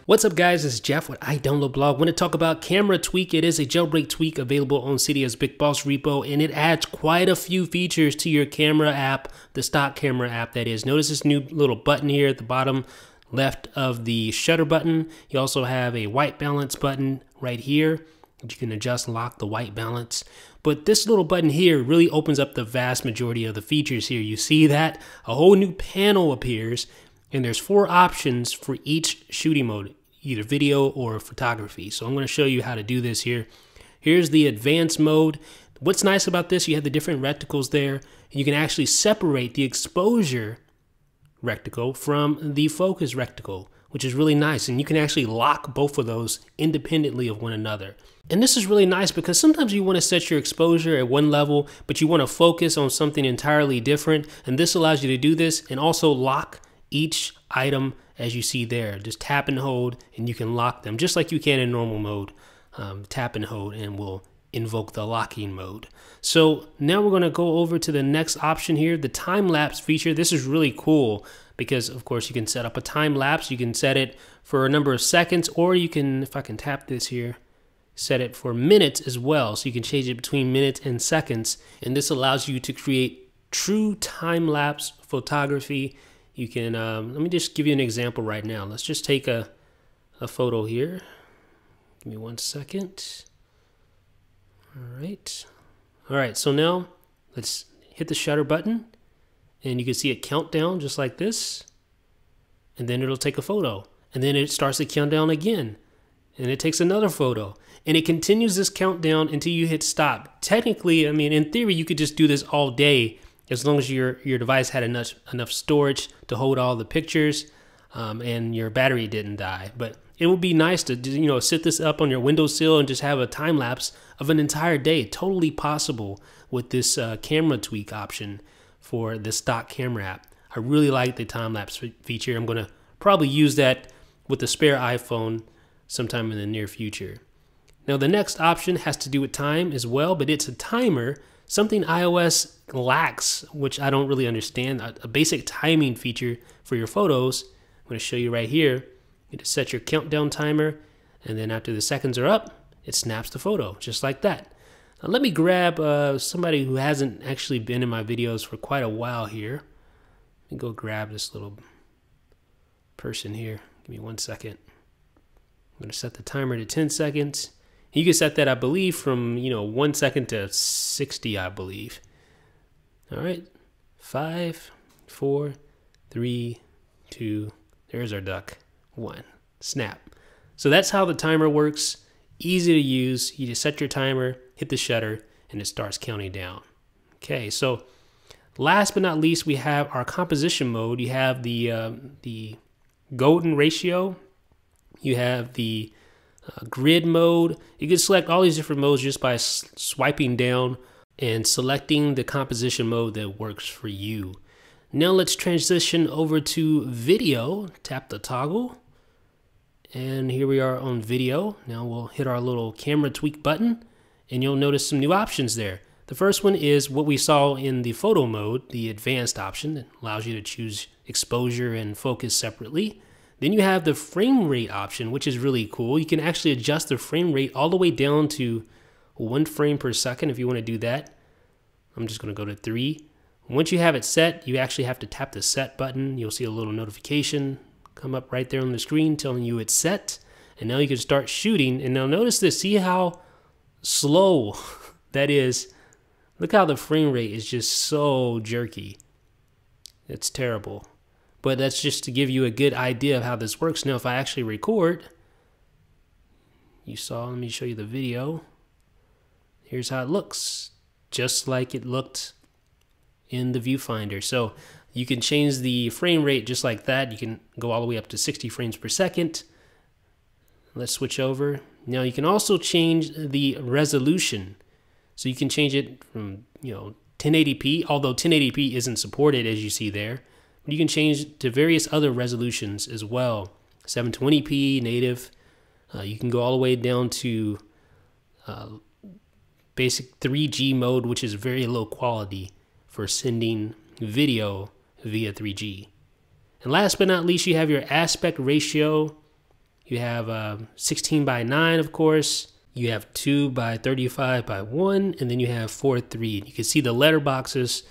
What's up guys, this is Jeff with iDownloadBlog. I want to talk about CameraTweak. It is a jailbreak tweak available on Cydia's BigBoss repo, and it adds quite a few features to your camera app, the stock camera app that is. Notice this new little button here at the bottom left of the shutter button. You also have a white balance button right here. You can adjust and lock the white balance. But this little button here really opens up the vast majority of the features here. You see that? A whole new panel appears. And there's 4 options for each shooting mode, either video or photography. So I'm going to show you how to do this here. Here's the advanced mode. What's nice about this, you have the different reticles there. And you can actually separate the exposure reticle from the focus reticle, which is really nice. And you can actually lock both of those independently of one another. And this is really nice because sometimes you want to set your exposure at one level, but you want to focus on something entirely different. And this allows you to do this and also lock each item as you see there. Just tap and hold and you can lock them just like you can in normal mode. Tap and hold and we'll invoke the locking mode. So now we're going to go over to the next option here, the time-lapse feature. This is really cool because of course you can set up a time lapse. You can set it for a number of seconds, or you can, if I can tap this here, set it for minutes as well. So you can change it between minutes and seconds. And this allows you to create true time-lapse photography. You can, let me just give you an example right now. Let's just take a photo here. Give me 1 second. All right, so now let's hit the shutter button and you can see it count down just like this. And then it'll take a photo. And then it starts to count down again. And it takes another photo. And it continues this countdown until you hit stop. Technically, I mean, in theory, you could just do this all day as long as your device had enough storage to hold all the pictures and your battery didn't die. But it would be nice to, you know, sit this up on your windowsill and just have a time lapse of an entire day. Totally possible with this CameraTweak option for the stock camera app. I really like the time lapse feature. I'm going to probably use that with the spare iPhone sometime in the near future. Now the next option has to do with time as well, but it's a timer. Something iOS lacks, which I don't really understand, a basic timing feature for your photos. I'm going to show you right here. You just set your countdown timer, and then after the seconds are up, it snaps the photo, just like that. Now let me grab somebody who hasn't actually been in my videos for quite a while here. Let me go grab this little person here. Give me 1 second. I'm going to set the timer to 10 seconds. You can set that, I believe, from 1 second to 60, I believe. All right, 5, 4, 3, 2. There's our duck. 1. Snap. So that's how the timer works. Easy to use. You just set your timer, hit the shutter, and it starts counting down. Okay, so last but not least, we have our composition mode. You have the golden ratio. You have the grid mode. You can select all these different modes just by swiping down and selecting the composition mode that works for you. Now let's transition over to video. Tap the toggle and here we are on video. Now we'll hit our little CameraTweak button and you'll notice some new options there. The first one is what we saw in the photo mode, the advanced option that allows you to choose exposure and focus separately. Then you have the frame rate option, which is really cool. You can actually adjust the frame rate all the way down to 1 frame per second if you want to do that. I'm just going to go to 3. Once you have it set, you actually have to tap the set button. You'll see a little notification come up right there on the screen telling you it's set. And now you can start shooting. And now notice this, see how slow that is. Look how the frame rate is just so jerky. It's terrible. But that's just to give you a good idea of how this works. Now, if I actually record, you saw, let me show you the video. Here's how it looks, just like it looked in the viewfinder. So you can change the frame rate just like that. You can go all the way up to 60 frames per second. Let's switch over. Now you can also change the resolution. So you can change it from 1080p, although 1080p isn't supported as you see there. But you can change to various other resolutions as well. 720p native. You can go all the way down to basic 3G mode, which is very low quality for sending video via 3G. And last but not least, you have your aspect ratio. You have 16 by 9, of course. You have 2 by 35 by 1, and then you have 4:3. You can see the letter boxes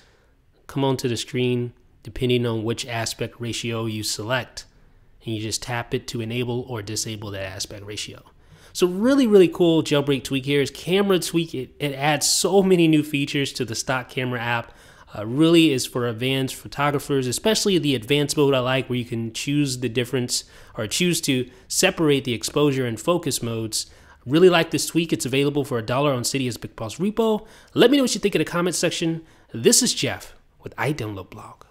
come onto the screen depending on which aspect ratio you select. And you just tap it to enable or disable that aspect ratio. So really cool jailbreak tweak here is CameraTweak. It adds so many new features to the stock camera app. Really is for advanced photographers, especially the advanced mode I like, where you can choose the difference or choose to separate the exposure and focus modes. Really like this tweak. It's available for $1 on Cydia's BigBoss repo. Let me know what you think in the comment section. This is Jeff with Untitled Blog.